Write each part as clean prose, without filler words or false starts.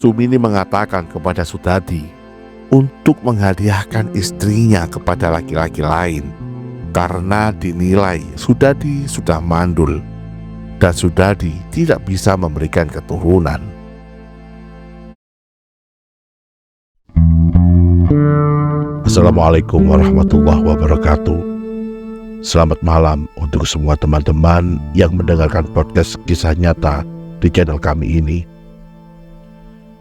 Sumini mengatakan kepada Sudadi untuk menghadiahkan istrinya kepada laki-laki lain karena dinilai Sudadi sudah mandul dan Sudadi tidak bisa memberikan keturunan. Assalamualaikum warahmatullahi wabarakatuh. Selamat malam untuk semua teman-teman yang mendengarkan podcast kisah nyata di channel kami ini.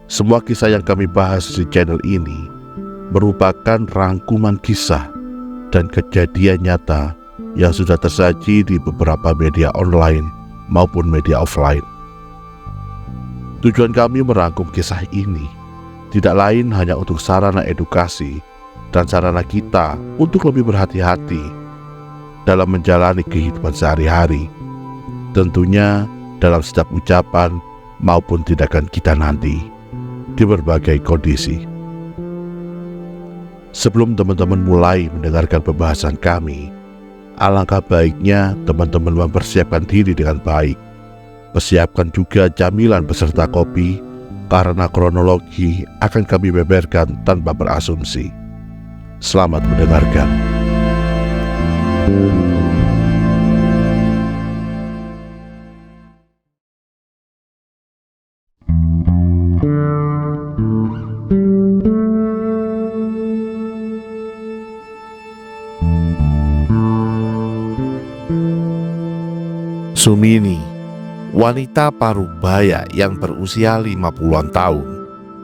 Semua kisah yang kami bahas di channel ini merupakan rangkuman kisah dan kejadian nyata yang sudah tersaji di beberapa media online maupun media offline. Tujuan kami merangkum kisah ini tidak lain hanya untuk sarana edukasi dan sarana kita untuk lebih berhati-hati dalam menjalani kehidupan sehari-hari, tentunya dalam setiap ucapan maupun tindakan kita nanti di berbagai kondisi. Sebelum teman-teman mulai mendengarkan pembahasan kami, alangkah baiknya teman-teman mempersiapkan diri dengan baik. Persiapkan juga camilan beserta kopi, karena kronologi akan kami beberkan tanpa berasumsi. Selamat mendengarkan. Sumini, wanita parubaya yang berusia 50-an tahun,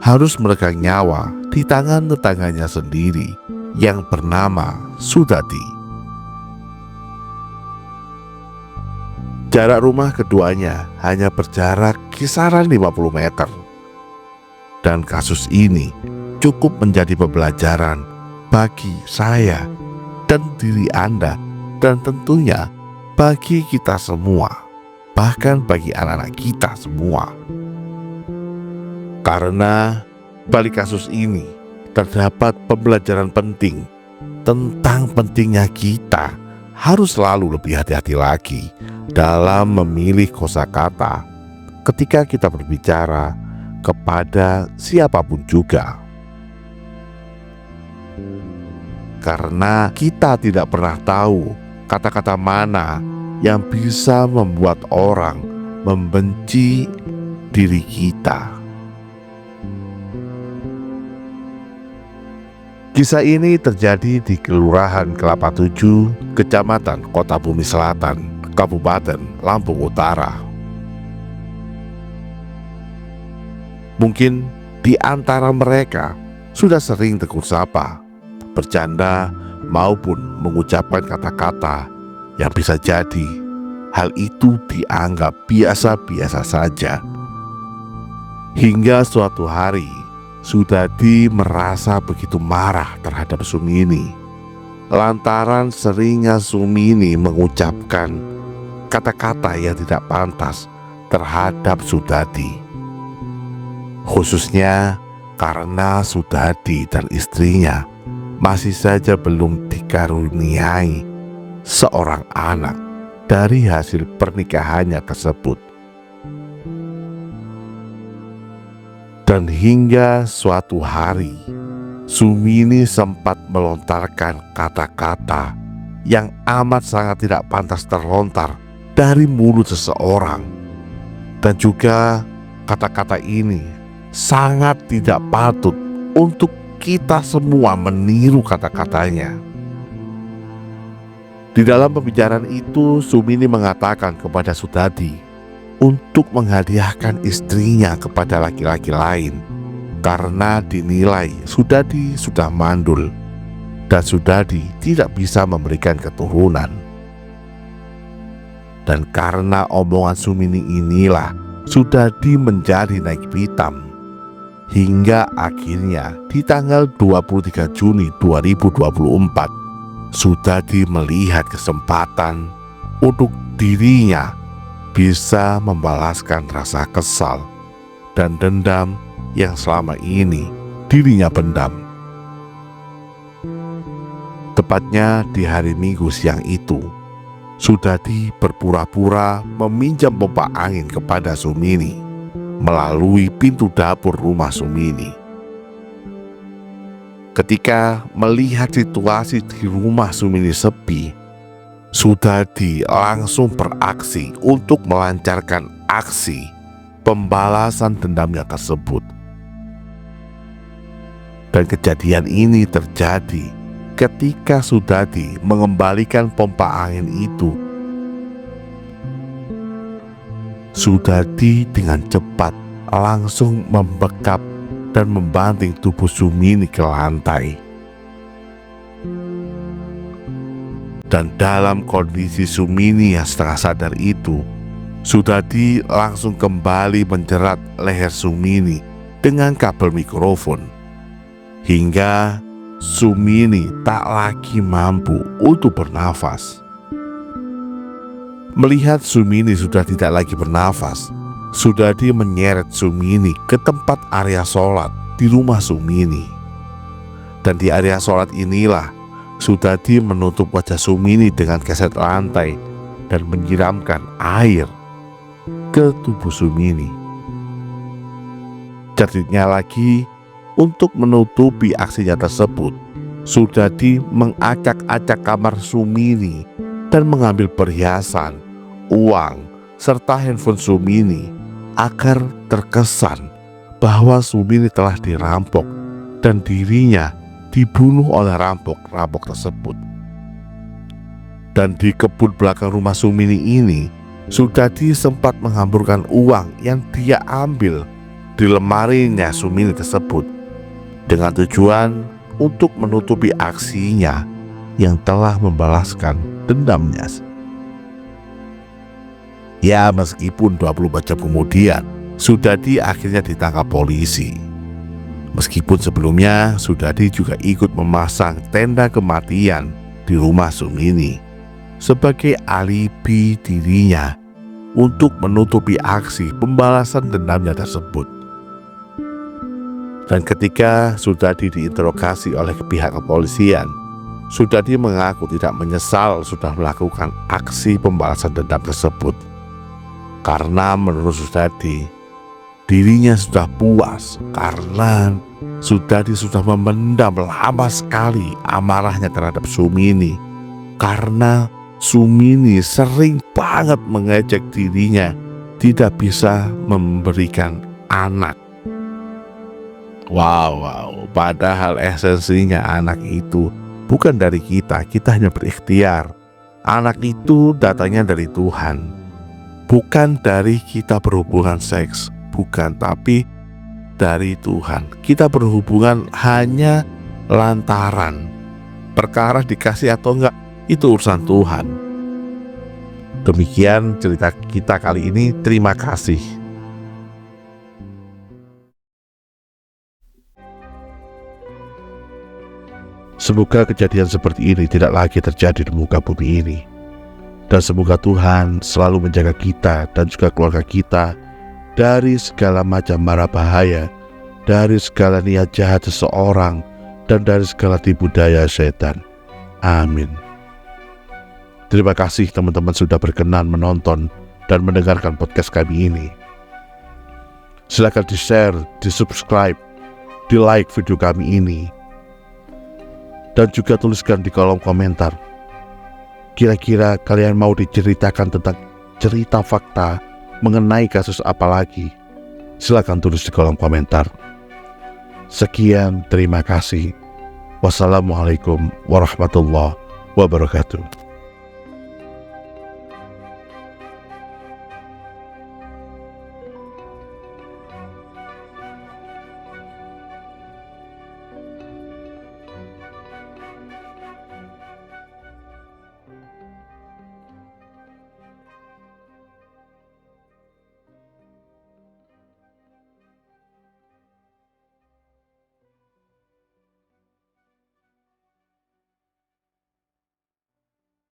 harus meregang nyawa di tangan tetangganya sendiri yang bernama Sudadi. Jarak rumah keduanya hanya berjarak kisaran 50 meter. Dan kasus ini cukup menjadi pembelajaran bagi saya dan diri Anda, dan tentunya bagi kita semua, bahkan bagi anak-anak kita semua. Karena balik kasus ini terdapat pembelajaran penting tentang pentingnya kita harus selalu lebih hati-hati lagi dalam memilih kosakata ketika kita berbicara kepada siapapun juga. Karena kita tidak pernah tahu kata-kata mana yang bisa membuat orang membenci diri kita. Kisah ini terjadi di Kelurahan Kelapa 7, Kecamatan Kota Bumi Selatan, Kabupaten Lampung Utara. Mungkin di antara mereka sudah sering tegur sapa, bercanda, maupun mengucapkan kata-kata yang bisa jadi hal itu dianggap biasa-biasa saja. Hingga suatu hari Sudadi merasa begitu marah terhadap Sumini lantaran seringnya Sumini mengucapkan kata-kata yang tidak pantas terhadap Sudadi. Khususnya karena Sudadi dan istrinya masih saja belum dikaruniai seorang anak dari hasil pernikahannya tersebut. Dan hingga suatu hari Sumini sempat melontarkan kata-kata yang amat sangat tidak pantas terlontar dari mulut seseorang. Dan juga kata-kata ini sangat tidak patut untuk kita semua meniru kata-katanya. Di dalam pembicaraan itu Sumini mengatakan kepada Sudadi untuk menghadiahkan istrinya kepada laki-laki lain karena dinilai Sudadi sudah mandul dan Sudadi tidak bisa memberikan keturunan. Dan karena omongan Sumini inilah Sudadi menjadi naik pitam, hingga akhirnya di tanggal 23 Juni 2024 Sudadi melihat kesempatan untuk dirinya bisa membalaskan rasa kesal dan dendam yang selama ini dirinya pendam. Tepatnya di hari Minggu siang itu, Sudadi berpura-pura meminjam pompa angin kepada Sumini melalui pintu dapur rumah Sumini. Ketika melihat situasi di rumah Sumini sepi, Sudadi langsung beraksi untuk melancarkan aksi pembalasan dendamnya tersebut. Dan kejadian ini terjadi ketika Sudadi mengembalikan pompa angin itu. Sudadi dengan cepat langsung membekap dan membanting tubuh Sumini ke lantai. Dan dalam kondisi Sumini yang setengah sadar itu, Sudadi langsung kembali menjerat leher Sumini dengan kabel mikrofon, hingga Sumini tak lagi mampu untuk bernafas. Melihat Sumini sudah tidak lagi bernafas, Sudadi menyeret Sumini ke tempat area sholat di rumah Sumini. Dan di area sholat inilah Sudadi menutup wajah Sumini dengan keset lantai dan menyiramkan air ke tubuh Sumini. Cerditnya lagi, untuk menutupi aksinya tersebut, Sudadi mengacak-acak kamar Sumini dan mengambil perhiasan, uang, serta handphone Sumini agar terkesan bahwa Sumini telah dirampok dan dirinya dibunuh oleh rampok-rampok tersebut. Dan di kebun belakang rumah Sumini ini, Sudadi sempat menghamburkan uang yang dia ambil di lemarinya Sumini tersebut dengan tujuan untuk menutupi aksinya yang telah membalaskan dendamnya. Ya, meskipun 24 jam kemudian Sudadi akhirnya ditangkap polisi. Meskipun sebelumnya Sudadi juga ikut memasang tenda kematian di rumah Sumini sebagai alibi dirinya untuk menutupi aksi pembalasan dendamnya tersebut. Dan ketika Sudadi diinterogasi oleh pihak kepolisian, Sudadi mengaku tidak menyesal sudah melakukan aksi pembalasan dendam tersebut. Karena menurut Sudadi, dirinya sudah puas karena Sudadi sudah memendam lama sekali amarahnya terhadap Sumini. Karena Sumini sering banget mengejek dirinya tidak bisa memberikan anak. Wow, padahal esensinya anak itu bukan dari kita hanya berikhtiar. Anak itu datangnya dari Tuhan, bukan dari kita berhubungan seks, bukan, tapi dari Tuhan. Kita berhubungan hanya lantaran perkara dikasih atau enggak, itu urusan Tuhan. Demikian cerita kita kali ini. Terima kasih. Semoga kejadian seperti ini tidak lagi terjadi di muka bumi ini. Dan semoga Tuhan selalu menjaga kita dan juga keluarga kita dari segala macam mara bahaya, dari segala niat jahat seseorang, dan dari segala tipu daya setan. Amin. Terima kasih teman-teman sudah berkenan menonton dan mendengarkan podcast kami ini. Silakan di-share, di-subscribe, di-like video kami ini. Dan juga tuliskan di kolom komentar, kira-kira kalian mau diceritakan tentang cerita fakta mengenai kasus apa lagi? Silakan tulis di kolom komentar. Sekian, terima kasih. Wassalamualaikum warahmatullahi wabarakatuh.